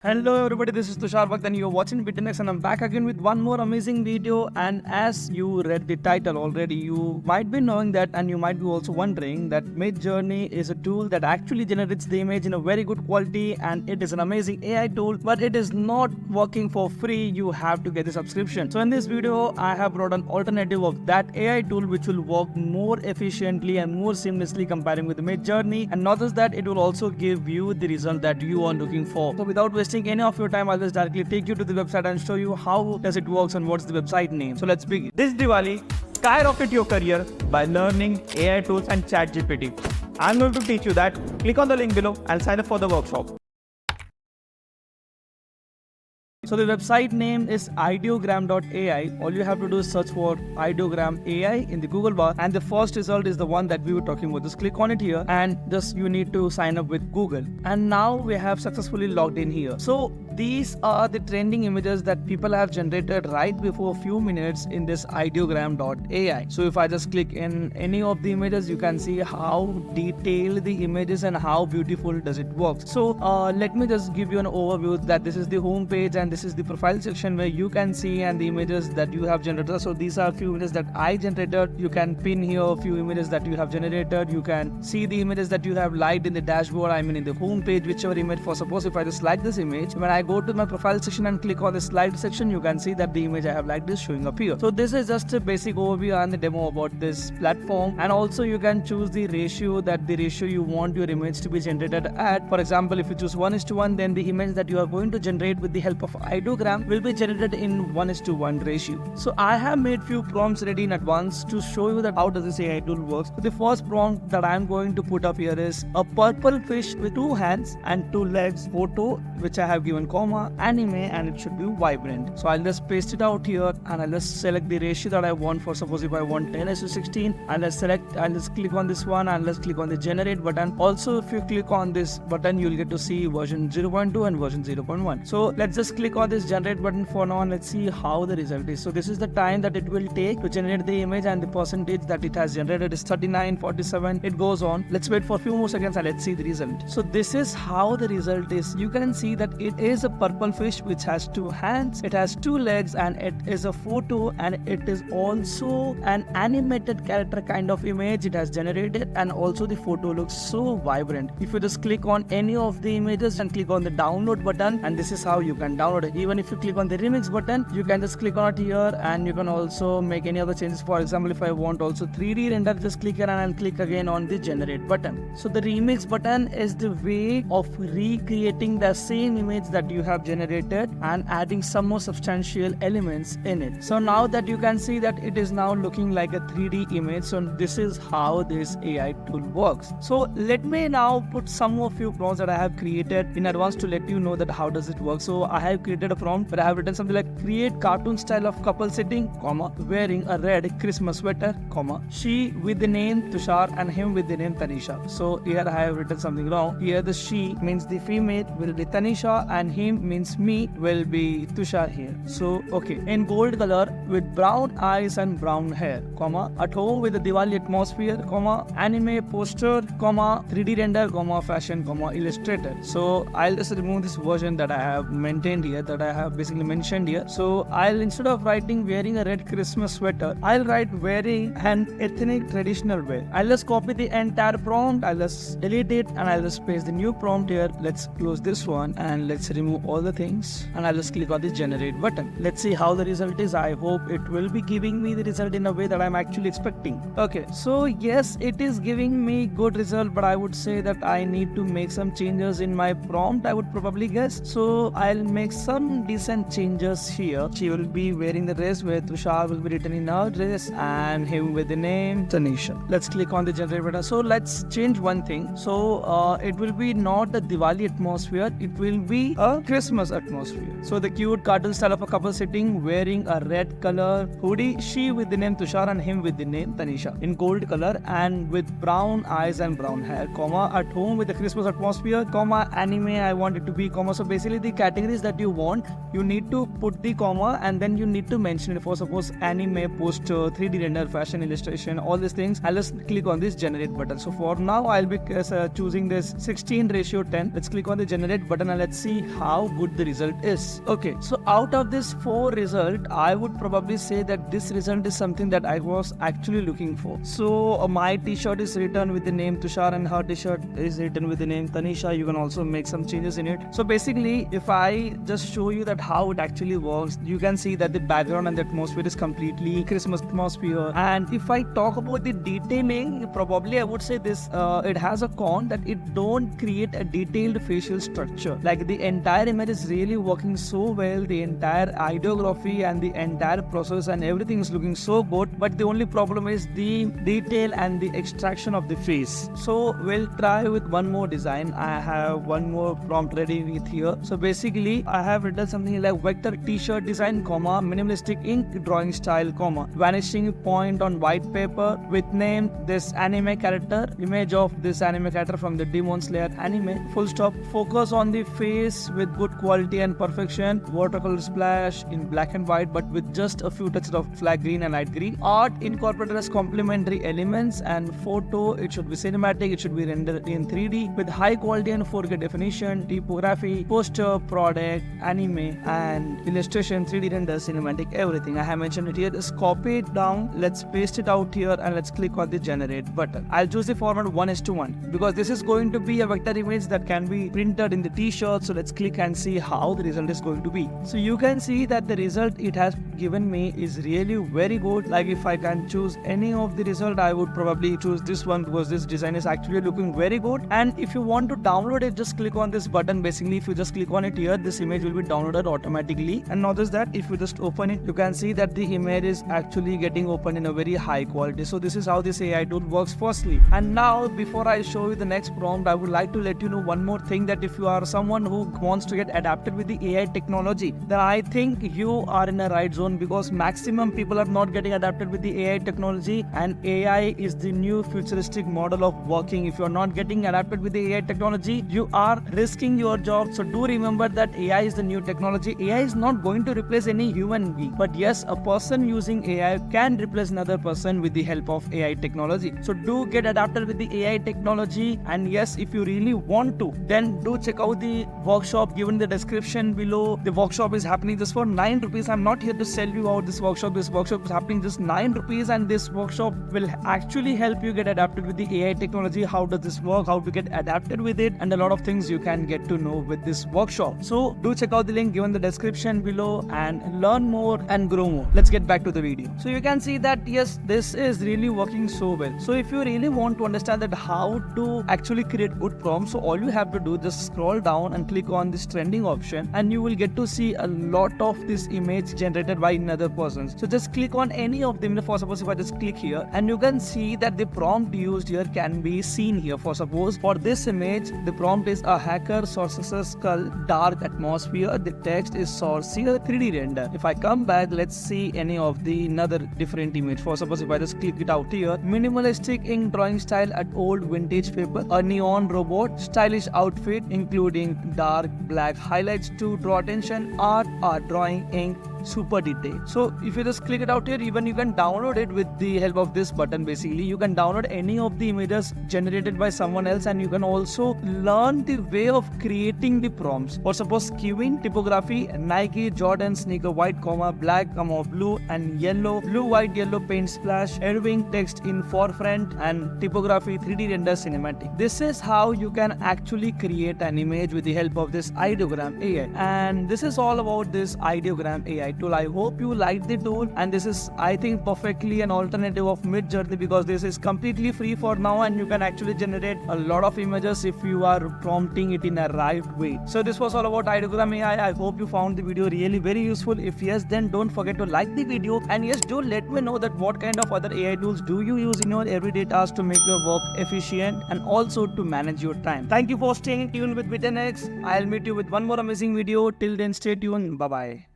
Hello everybody, this is Tushar Bhakt and you're watching Be10x and I'm back again with one more amazing video. And as you read the title already, you might be knowing that, and you might be also wondering that Midjourney is a tool that actually generates the image in a very good quality, and it is an amazing AI tool, but it is not working for free. You have to get a subscription. So in this video, I have brought an alternative of that AI tool which will work more efficiently and more seamlessly comparing with the Midjourney, and not just that, it will also give you the result that you are looking for. So without wasting any of your time, I'll just directly take you to the website and show you how does it works and what's the website name. So let's begin. This Diwali, skyrocket your career by learning AI tools and ChatGPT. I'm going to teach you that. Click on the link below and sign up for the workshop. So the website name is Ideogram.ai. All you have to do is search for Ideogram AI in the Google bar, and the first result is the one that we were talking about. Just click on it here, and just you need to sign up with Google. And now we have successfully logged in here. So these are the trending images that people have generated right before a few minutes in this Ideogram.ai. So if I just click in any of the images, you can see how detailed the image is and how beautiful does it work. So let me just give you an overview that this is the home page and this is the profile section where you can see and the images that you have generated. So these are a few images that I generated. You can pin here a few images that you have generated. You can see the images that you have liked in the dashboard, I mean in the home page, whichever image. For suppose if I just like this image, when I go to my profile section and click on the slide section, you can see that the image I have liked is showing up here. So this is just a basic overview and the demo about this platform. And also you can choose the ratio you want your image to be generated at. For example, if you choose 1:1, then the image that you are going to generate with the help of Ideogram will be generated in 1:1 ratio. So I have made few prompts ready in advance to show you that how does this AI tool works. So the first prompt that I am going to put up here is a purple fish with 2 hands and 2 legs photo, which I have given comma anime, and it should be vibrant. So I'll just paste it out here and I'll just select the ratio that I want. For suppose if I want 10:16, I'll just click on this one and let's click on the generate button. Also, if you click on this button, you'll get to see version 0.2 and version 0.1. So let's just click on this generate button for now and let's see how the result is. So this is the time that it will take to generate the image, and the percentage that it has generated is 39.47. It goes on. Let's wait for a few more seconds and let's see the result. So this is how the result is. You can see that it is a purple fish which has 2 hands, it has 2 legs, and it is a photo, and it is also an animated character kind of image it has generated, and also the photo looks so vibrant. If you just click on any of the images and click on the download button, and this is how you can download it. Even if you click on the remix button, you can just click on it here and you can also make any other changes. For example, if I want also 3D render, just click here and I'll click again on the generate button. So the remix button is the way of recreating the same image that you have generated and adding some more substantial elements in it. So now that you can see that it is now looking like a 3D image. So this is how this AI tool works. So let me now put some of few prompts that I have created in advance to let you know that how does it work. So I have created a prompt where I have written something like create cartoon style of couple sitting, comma, wearing a red Christmas sweater, comma, she with the name Tushar and him with the name Tanisha. So here I have written something wrong. Here the she means the female will be Tanisha and him means me will be Tushar here. So okay, in gold color with brown eyes and brown hair, comma, at home with the Diwali atmosphere, comma, anime poster, comma, 3D render, comma, fashion, comma, illustrator. So I'll just remove this version that I have maintained here, that I have basically mentioned here. So I'll, instead of writing wearing a red Christmas sweater, I'll write wearing an ethnic traditional wear. I'll just copy the entire prompt, I'll just delete it and I'll just paste the new prompt here. Let's close this one and let's remove all the things and I'll just click on the generate button. Let's see how the result is. I hope it will be giving me the result in a way that I'm actually expecting. Okay, so yes, it is giving me good result, but I would say that I need to make some changes in my prompt, I would probably guess. So I'll make some decent changes here. She will be wearing the dress where Tushar will be written in her dress and him with the name Tanisha. Let's click on the generate button. So let's change one thing. So it will be not the Diwali atmosphere, it will be a Christmas atmosphere. So the cute cartoon style of a couple sitting wearing a red color hoodie, she with the name Tushar and him with the name Tanisha, in gold color and with brown eyes and brown hair, comma, at home with the Christmas atmosphere, comma, anime I want it to be, comma. So basically the categories that you want, you need to put the comma and then you need to mention it. For suppose anime, poster, 3D render, fashion, illustration, all these things. I'll just click on this generate button. So for now I'll be choosing this 16:10. Let's click on the generate button and let's see how how good the result is. Okay, so out of this 4 result, I would probably say that this result is something that I was actually looking for. So my t-shirt is written with the name Tushar and her t-shirt is written with the name Tanisha. You can also make some changes in it. So basically, if I just show you that how it actually works, you can see that the background and the atmosphere is completely Christmas atmosphere. And if I talk about the detailing, probably I would say this, it has a con that it don't create a detailed facial structure. Like the entire image is really working so well, the entire ideography and the entire process and everything is looking so good, but the only problem is the detail and the extraction of the face. So we'll try with one more design. I have one more prompt ready with here. So basically I have written something like vector t-shirt design, comma, minimalistic ink drawing style, comma, vanishing point on white paper with name this anime character, image of this anime character from the Demon Slayer anime, full stop, focus on the face with good quality and perfection, watercolor splash in black and white but with just a few touches of flag green and light green, art incorporated as complementary elements, and photo, it should be cinematic, it should be rendered in 3D with high quality and 4K definition, typography, poster, product, anime and illustration, 3D render, cinematic, everything. I have mentioned it here. Just copy it down, let's paste it out here and let's click on the generate button. I'll choose the format 1:1 because this is going to be a vector image that can be printed in the t-shirt. So let's click and see how the result is going to be. So you can see that the result it has given me is really very good. Like if I can choose any of the result, I would probably choose this one because this design is actually looking very good. And if you want to download it, just click on this button. Basically, if you just click on it here, this image will be downloaded automatically. And notice that if you just open it, you can see that the image is actually getting opened in a very high quality. So this is how this AI tool works firstly. And now before I show you the next prompt, I would like to let you know one more thing, that if you are someone who wants to get adapted with the AI technology, then I think you are in a right zone, because maximum people are not getting adapted with the AI technology, and AI is the new futuristic model of working. If you are not getting adapted with the AI technology, you are risking your job. So do remember that AI is the new technology. AI is not going to replace any human being, but yes, a person using AI can replace another person with the help of AI technology. So do get adapted with the AI technology, and yes, if you really want to, then do check out the workshop given in the description below. The workshop is happening just for 9 rupees. I'm not here to sell you out this workshop. This workshop is happening just 9 rupees, and this workshop will actually help you get adapted with the AI technology. How does this work, how to get adapted with it, and a lot of things you can get to know with this workshop. So do check out the link given in the description below and learn more and grow more. Let's get back to the video. So you can see that yes, this is really working so well. So if you really want to understand that how to actually create good prompts, so all you have to do, just scroll down and click on this trending option, and you will get to see a lot of this image generated by another person. So just click on any of them. For suppose if I just click here, and you can see that the prompt used here can be seen here. For suppose for this image, the prompt is a hacker sorcerer skull, dark atmosphere. The text is sorcerer 3D render. If I come back, let's see any of the another different image. For suppose if I just click it out here, minimalistic ink drawing style at old vintage paper, a neon robot, stylish outfit including dark black highlights to draw attention, art drawing ink, super detail. So if you just click it out here, even you can download it with the help of this button. Basically, you can download any of the images generated by someone else, and you can also learn the way of creating the prompts. For suppose queuing, typography, Nike Jordan sneaker white, comma, black, comma, blue and yellow, blue, white, yellow paint splash, Irving text in forefront, and typography 3D render cinematic. This is how you can actually create an image with the help of this Ideogram AI. And this is all about this Ideogram AI tool. I hope you like the tool, and this is, I think, perfectly an alternative of Midjourney, because this is completely free for now, and you can actually generate a lot of images if you are prompting it in a right way. So this was all about Ideogram AI. I hope you found the video really very useful. If yes, then don't forget to like the video, and yes, do let me know that what kind of other AI tools do you use in your everyday tasks to make your work efficient and also to manage your time. Thank you for staying tuned with Be10x. I'll meet you with one more amazing video. Till then, stay tuned. Bye bye.